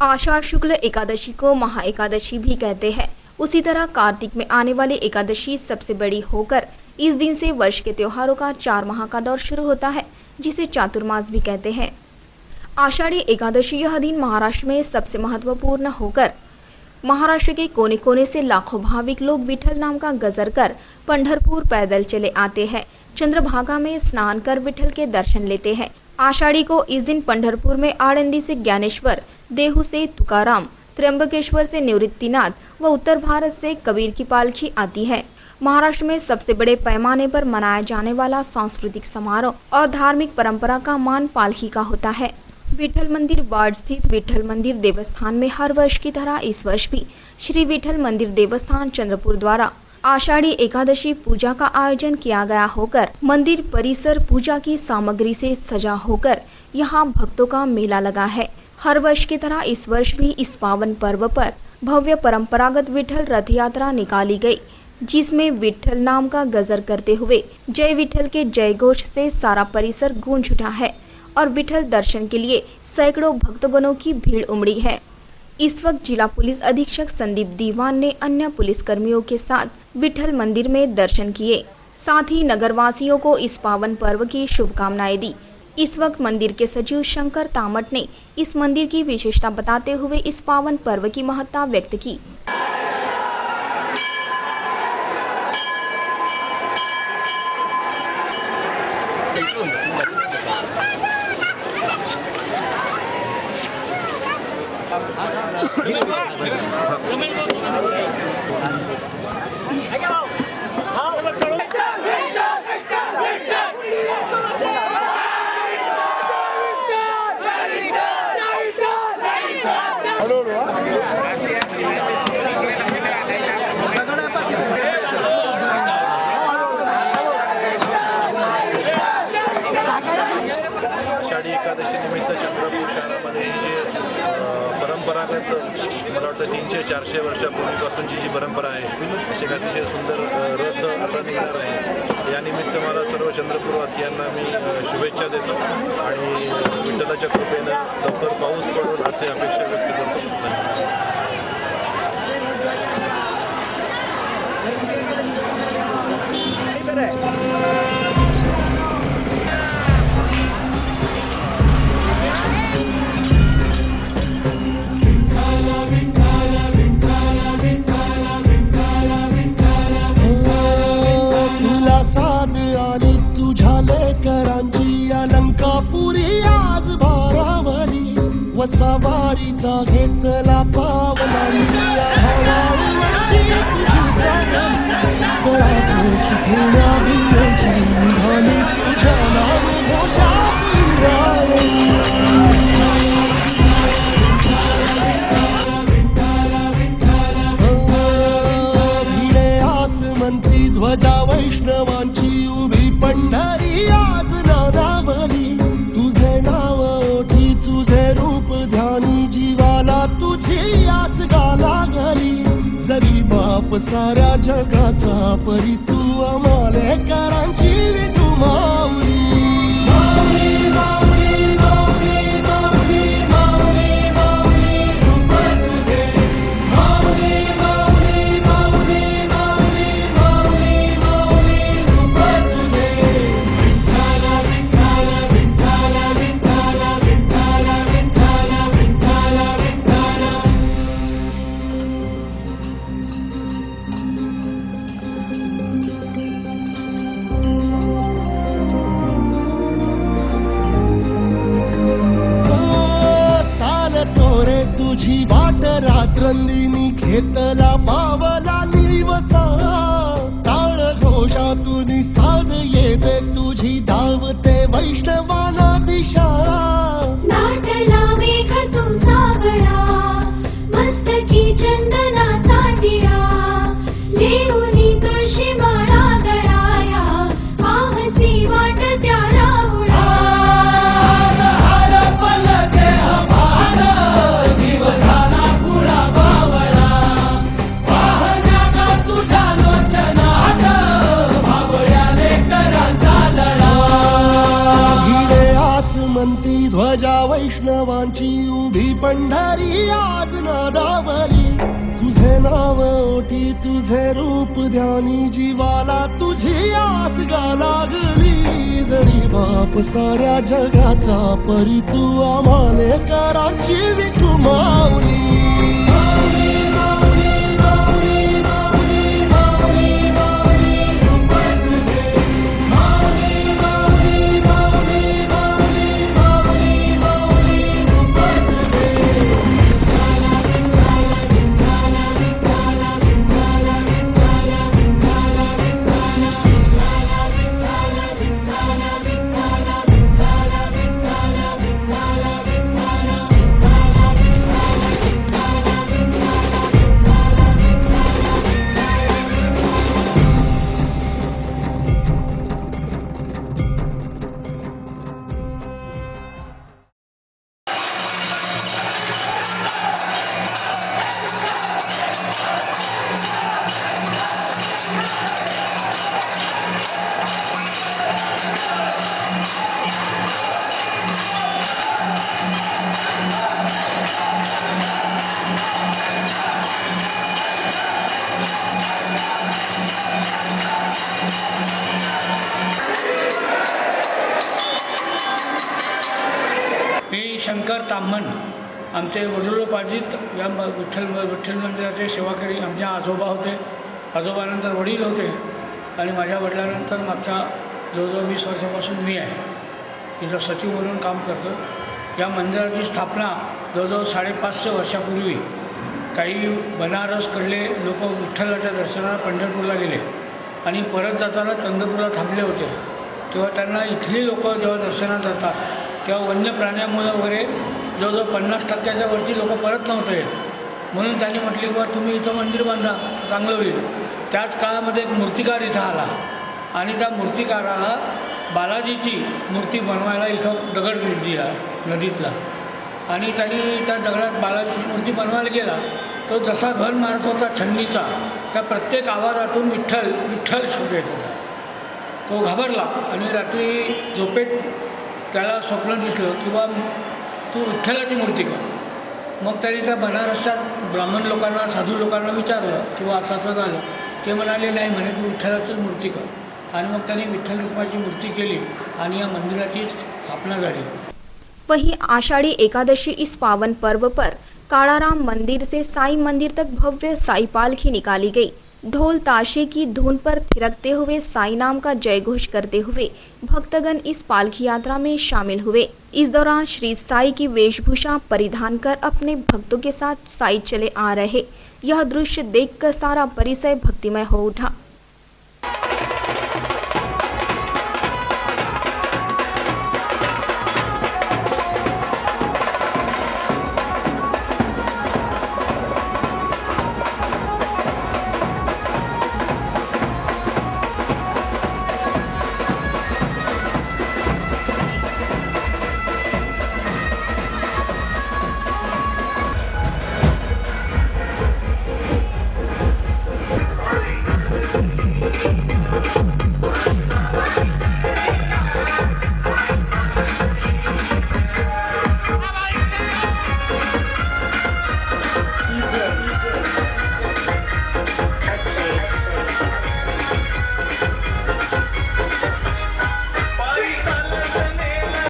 आषाढ़ शुक्ल एकादशी को महा एकादशी भी कहते हैं। उसी तरह कार्तिक में आने वाली एकादशी सबसे बड़ी होकर इस दिन से वर्ष के त्योहारों का 4 माह का दौर शुरू होता है, जिसे चातुर्मास भी कहते हैं। आषाढ़ी एकादशी यह दिन महाराष्ट्र में सबसे महत्वपूर्ण होकर महाराष्ट्र के कोने कोने से लाखों भाविक लोग विठल नाम का गजर कर पंढरपुर पैदल चले आते हैं। चंद्रभागा में स्नान कर विठल के दर्शन लेते हैं। आषाढ़ी को इस दिन पंढरपुर में आळंदी से ज्ञानेश्वर, देहू से तुकाराम, त्र्यंबकेश्वर से निवृत्तिनाथ व उत्तर भारत से कबीर की पालकी आती है। महाराष्ट्र में सबसे बड़े पैमाने पर मनाया जाने वाला सांस्कृतिक समारोह और धार्मिक परंपरा का मान पालकी का होता है। विठल मंदिर वार्ड स्थित विठल मंदिर देवस्थान में हर वर्ष की तरह इस वर्ष भी श्री विठल मंदिर देवस्थान चंद्रपुर द्वारा आषाढ़ी एकादशी पूजा का आयोजन किया गया होकर मंदिर परिसर पूजा की सामग्री से सजा होकर यहाँ भक्तों का मेला लगा है। हर वर्ष की तरह इस वर्ष भी इस पावन पर्व पर भव्य परंपरागत विठल रथ यात्रा निकाली गई, जिसमें विठल नाम का गजर करते हुए जय विठल के जय घोष से सारा परिसर गूंज उठा है और विठल दर्शन के लिए सैकड़ों भक्तगणों की भीड़ उमड़ी है। इस वक्त जिला पुलिस अधीक्षक संदीप दीवान ने अन्य पुलिसकर्मियों के साथ विठल मंदिर में दर्शन किए, साथ ही नगरवासियों को इस पावन पर्व की शुभकामनाएं दी। इस वक्त मंदिर के सचिव शंकर तामट ने इस मंदिर की विशेषता बताते हुए इस पावन पर्व की महत्ता व्यक्त की। आषाढी एकादशी निमित्त चंद्रपूर शहरामध्ये जे परंपरागत मला वाटतं 300-400 वर्षापूर्वीपासूनची जी परंपरा आहे, अशी अतिशय सुंदर रथ आता निघणार आहे। या निमित्त मला सर्व चंद्रपूरवासियांना मी शुभेच्छा देतो आणि विठ्ठलाच्या कृपेने लवकर पाऊस पडेल असे अपेक्षा व्यक्त करतो। अलंकापुरी आज भारावली वसावारीचा घेतला पावलांनी हवाळीवरती तुझी सावली गळात घेण्या विण्याची निघाली तुझ्या नाव घोषात इंद्रायणी। भिडे आसमंती ध्वजा वैष्णवांची उभी पंढरी आज नादावली। तुझे नाव ओठी तुझे रूप ध्यानी जीवाला तुझी आस गाला गली। जरी बाप साऱ्या जगाचा परी तू अमालेकरांची विठू माऊली। तुझी वाट रात्रंदिनी घेतला पावला निवसा। टाळ घोषातून साध येते तुझी धावते वैष्णवाना दिशा। नाटला मेघ तू सावळा मस्तकी चंदनाचा टिळा। लेऊनी तुळशी माळा गळाया आहसी वाट त्या राहुळा। ध्वज पंढरी आज नादावली, तुझे नाव ओठी तुझे रूप ध्यानी, जीवाला तुझी आस गा लागली. जरी बाप साऱ्या जगाचा परी तू आम्हाले करांची विठू माऊली. मी शंकर ताम्हण, आमचे वडिलोपार्जित या विठ्ठल मंदिराचे सेवाकरी आमचे आजोबा होते. आजोबानंतर वडील होते आणि माझ्या वडिलांनंतर मागच्या जवळजवळ 20 वर्षापासून मी आहे इथं सचिव म्हणून काम करतो. या मंदिराची स्थापना जवळजवळ 550 वर्षापूर्वी काही बनारसकडले लोक विठ्ठलाच्या दर्शनाला पंढरपूरला गेले आणि परत जाताना चंद्रपूरला थांबले होते. तेव्हा त्यांना इथली लोक जेव्हा दर्शनात जातात तेव्हा वन्य प्राण्यामुळे वगैरे जवळजवळ 50% वरती लोक परत नव्हते येत. म्हणून त्यांनी म्हटली की बा तुम्ही इथं मंदिर बांधा, चांगलं होईल. त्याच काळामध्ये एक मूर्तिकार इथं आला आणि त्या मूर्तिकाराला बालाजीची मूर्ती बनवायला इथं दगड दिला नदीतला आणि त्यांनी त्या दगडात बालाजीची मूर्ती बनवायला गेला. तो जसा घन मारत होता छन्नीचा, त्या प्रत्येक आवाजातून विठ्ठल विठ्ठल शब्द येत होता. तो घाबरला आणि रात्री झोपेत त्याला स्वप्न दिसलं की बा तू विठ्ठलाची मूर्ती कर. मग त्यांनी त्या बनारसच्या ब्राह्मण लोकांना साधू लोकांना विचारलं की बा असं झालं. ते म्हणाले नाही म्हणे तू विठ्ठलाचीच मूर्ती कर. आणि मग त्यांनी विठ्ठल रूपाची मूर्ती केली आणि या मंदिराची स्थापना झाली. वहीं आषाढ़ी एकादशी इस पावन पर्व पर काड़ाराम मंदिर से साई मंदिर तक भव्य साई पालकी निकाली गई। ढोल ताशे की धुन पर थिरकते हुए साई नाम का जय घोष करते हुए भक्तगण इस पालकी यात्रा में शामिल हुए। इस दौरान श्री साई की वेशभूषा परिधान कर अपने भक्तों के साथ साई चले आ रहे। यह दृश्य देखकर सारा परिसर भक्तिमय हो उठा।